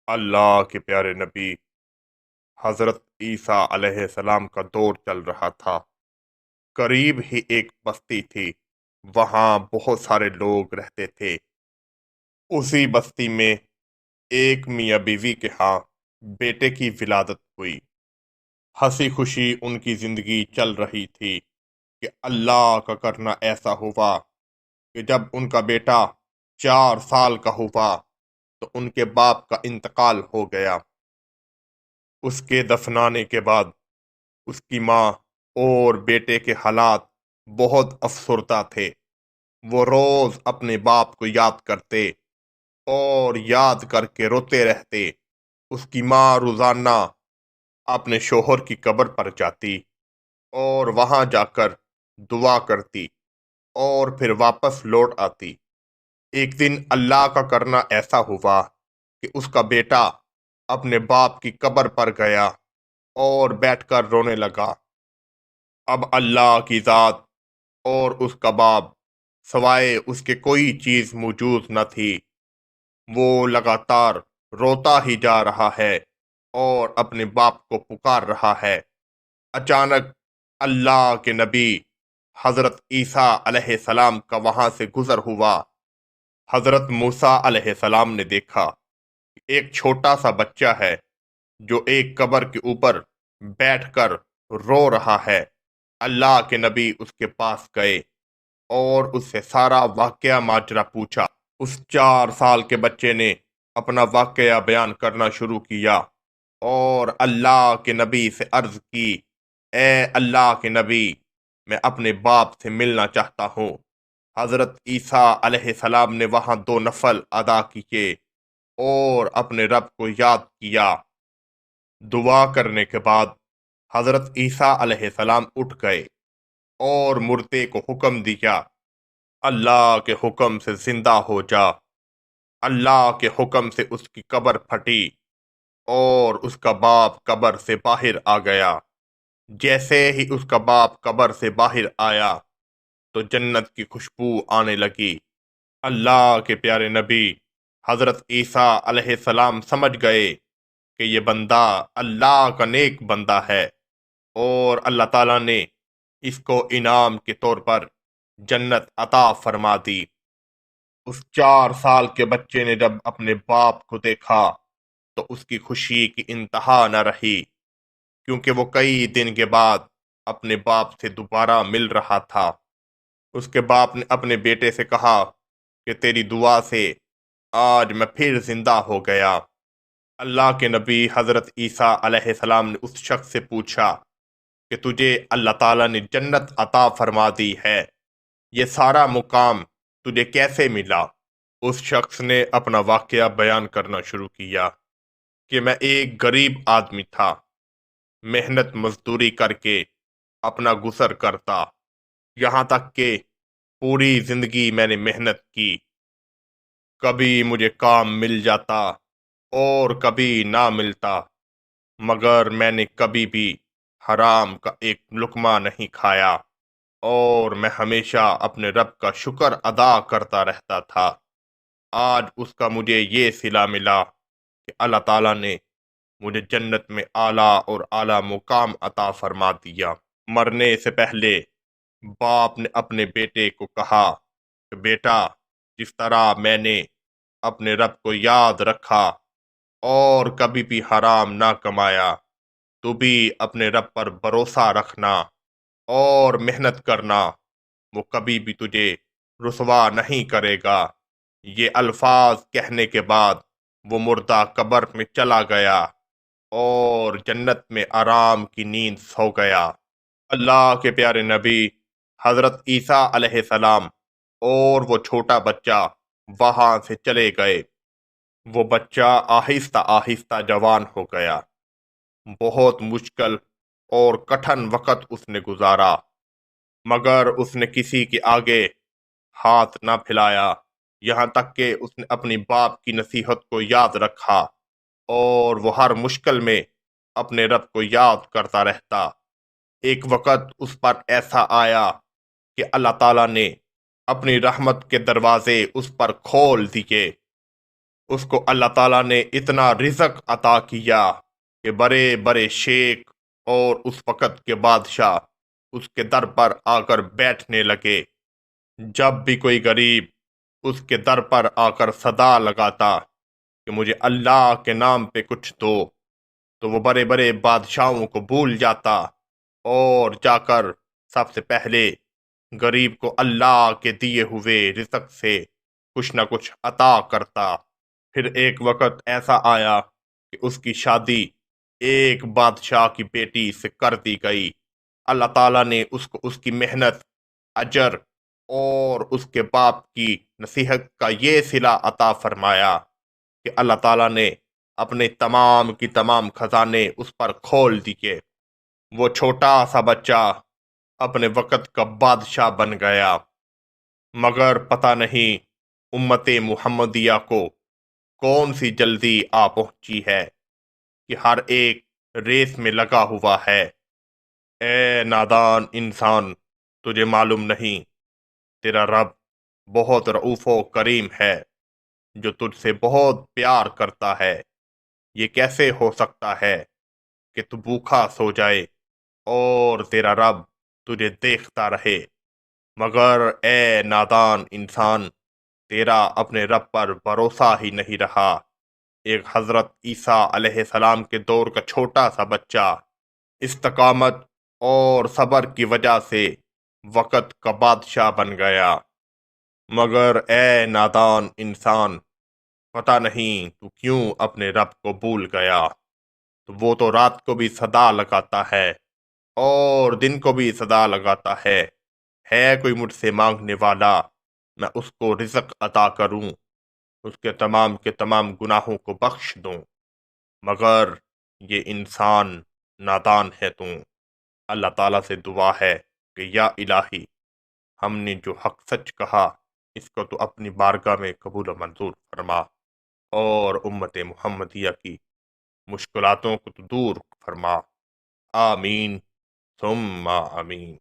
اللہ کے پیارے نبی حضرت عیسیٰ علیہ السلام کا دور چل رہا تھا۔ قریب ہی ایک بستی تھی، وہاں بہت سارے لوگ رہتے تھے۔ اسی بستی میں ایک میاں بیوی کے ہاں بیٹے کی ولادت ہوئی۔ ہنسی خوشی ان کی زندگی چل رہی تھی کہ اللہ کا کرنا ایسا ہوا کہ جب ان کا بیٹا 4 سال کا ہوا تو ان کے باپ کا انتقال ہو گیا۔ اس کے دفنانے کے بعد اس کی ماں اور بیٹے کے حالات بہت افسردہ تھے۔ وہ روز اپنے باپ کو یاد کرتے اور یاد کر کے روتے رہتے۔ اس کی ماں روزانہ اپنے شوہر کی قبر پر جاتی اور وہاں جا کر دعا کرتی اور پھر واپس لوٹ آتی۔ ایک دن اللہ کا کرنا ایسا ہوا کہ اس کا بیٹا اپنے باپ کی قبر پر گیا اور بیٹھ کر رونے لگا۔ اب اللہ کی ذات اور اس کا باپ سوائے اس کے کوئی چیز موجود نہ تھی۔ وہ لگاتار روتا ہی جا رہا ہے اور اپنے باپ کو پکار رہا ہے۔ اچانک اللہ کے نبی حضرت عیسیٰ علیہ السلام کا وہاں سے گزر ہوا۔ حضرت موسیٰ علیہ السلام نے دیکھا کہ ایک چھوٹا سا بچہ ہے جو ایک قبر کے اوپر بیٹھ کر رو رہا ہے۔ اللہ کے نبی اس کے پاس گئے اور اس سے سارا واقعہ ماجرا پوچھا۔ اس 4 سال کے بچے نے اپنا واقعہ بیان کرنا شروع کیا اور اللہ کے نبی سے عرض کی، اے اللہ کے نبی، میں اپنے باپ سے ملنا چاہتا ہوں۔ حضرت عیسیٰ علیہ السلام نے وہاں 2 نفل ادا کیے اور اپنے رب کو یاد کیا۔ دعا کرنے کے بعد حضرت عیسیٰ علیہ السلام اٹھ گئے اور مردے کو حکم دیا، اللہ کے حکم سے زندہ ہو جا۔ اللہ کے حکم سے اس کی قبر پھٹی اور اس کا باپ قبر سے باہر آ گیا۔ جیسے ہی اس کا باپ قبر سے باہر آیا تو جنت کی خوشبو آنے لگی۔ اللہ کے پیارے نبی حضرت عیسیٰ علیہ السلام سمجھ گئے کہ یہ بندہ اللہ کا نیک بندہ ہے اور اللہ تعالیٰ نے اس کو انعام کے طور پر جنت عطا فرما دی۔ اس 4 سال کے بچے نے جب اپنے باپ کو دیکھا تو اس کی خوشی کی انتہا نہ رہی، کیونکہ وہ کئی دن کے بعد اپنے باپ سے دوبارہ مل رہا تھا۔ اس کے باپ نے اپنے بیٹے سے کہا کہ تیری دعا سے آج میں پھر زندہ ہو گیا۔ اللہ کے نبی حضرت عیسیٰ علیہ السلام نے اس شخص سے پوچھا کہ تجھے اللہ تعالیٰ نے جنت عطا فرما دی ہے، یہ سارا مقام تجھے کیسے ملا؟ اس شخص نے اپنا واقعہ بیان کرنا شروع کیا کہ میں ایک غریب آدمی تھا، محنت مزدوری کر کے اپنا گزر کرتا، یہاں تک کہ پوری زندگی میں نے محنت کی۔ کبھی مجھے کام مل جاتا اور کبھی نہ ملتا، مگر میں نے کبھی بھی حرام کا ایک لقمہ نہیں کھایا اور میں ہمیشہ اپنے رب کا شکر ادا کرتا رہتا تھا۔ آج اس کا مجھے یہ صلہ ملا کہ اللہ تعالیٰ نے مجھے جنت میں اعلیٰ اور اعلیٰ مقام عطا فرما دیا۔ مرنے سے پہلے باپ نے اپنے بیٹے کو کہا کہ بیٹا، جس طرح میں نے اپنے رب کو یاد رکھا اور کبھی بھی حرام نہ کمایا، تو بھی اپنے رب پر بھروسہ رکھنا اور محنت کرنا، وہ کبھی بھی تجھے رسوا نہیں کرے گا۔ یہ الفاظ کہنے کے بعد وہ مردہ قبر میں چلا گیا اور جنت میں آرام کی نیند سو گیا۔ اللہ کے پیارے نبی حضرت عیسیٰ علیہ السلام اور وہ چھوٹا بچہ وہاں سے چلے گئے۔ وہ بچہ آہستہ آہستہ جوان ہو گیا۔ بہت مشکل اور کٹھن وقت اس نے گزارا، مگر اس نے کسی کے آگے ہاتھ نہ پھیلایا، یہاں تک کہ اس نے اپنی باپ کی نصیحت کو یاد رکھا اور وہ ہر مشکل میں اپنے رب کو یاد کرتا رہتا۔ ایک وقت اس پر ایسا آیا کہ اللہ تعالیٰ نے اپنی رحمت کے دروازے اس پر کھول دیے۔ اس کو اللہ تعالیٰ نے اتنا رزق عطا کیا کہ بڑے بڑے شیخ اور اس وقت کے بادشاہ اس کے در پر آ کر بیٹھنے لگے۔ جب بھی کوئی غریب اس کے در پر آ کر صدا لگاتا کہ مجھے اللہ کے نام پہ کچھ دو، تو وہ بڑے بڑے بادشاہوں کو بھول جاتا اور جا کر سب سے پہلے غریب کو اللہ کے دیے ہوئے رزق سے کچھ نہ کچھ عطا کرتا۔ پھر ایک وقت ایسا آیا کہ اس کی شادی ایک بادشاہ کی بیٹی سے کر دی گئی۔ اللہ تعالیٰ نے اس کو اس کی محنت، اجر اور اس کے باپ کی نصیحت کا یہ صلہ عطا فرمایا کہ اللہ تعالیٰ نے اپنے تمام کی تمام خزانے اس پر کھول دیے۔ وہ چھوٹا سا بچہ اپنے وقت کا بادشاہ بن گیا، مگر پتہ نہیں امت محمدیہ کو کون سی جلدی آ پہنچی ہے کہ ہر ایک ریس میں لگا ہوا ہے۔ اے نادان انسان، تجھے معلوم نہیں تیرا رب بہت رؤوف و کریم ہے، جو تجھ سے بہت پیار کرتا ہے۔ یہ کیسے ہو سکتا ہے کہ تو بھوکا سو جائے اور تیرا رب تجھے دیکھتا رہے؟ مگر اے نادان انسان، تیرا اپنے رب پر بھروسہ ہی نہیں رہا۔ ایک حضرت عیسیٰ علیہ السلام کے دور کا چھوٹا سا بچہ استقامت اور صبر کی وجہ سے وقت کا بادشاہ بن گیا۔ مگر اے نادان انسان، پتہ نہیں تو کیوں اپنے رب کو بھول گیا۔ تو وہ تو رات کو بھی صدا لگاتا ہے اور دن کو بھی صدا لگاتا ہے کوئی مجھ سے مانگنے والا، میں اس کو رزق عطا کروں، اس کے تمام گناہوں کو بخش دوں۔ مگر یہ انسان نادان ہے تو اللہ تعالیٰ سے دعا ہے کہ یا الہی، ہم نے جو حق سچ کہا اس کو تو اپنی بارگاہ میں قبول و منظور فرما، اور امت محمدیہ کی مشکلاتوں کو تو دور فرما۔ آمین ثم آمین۔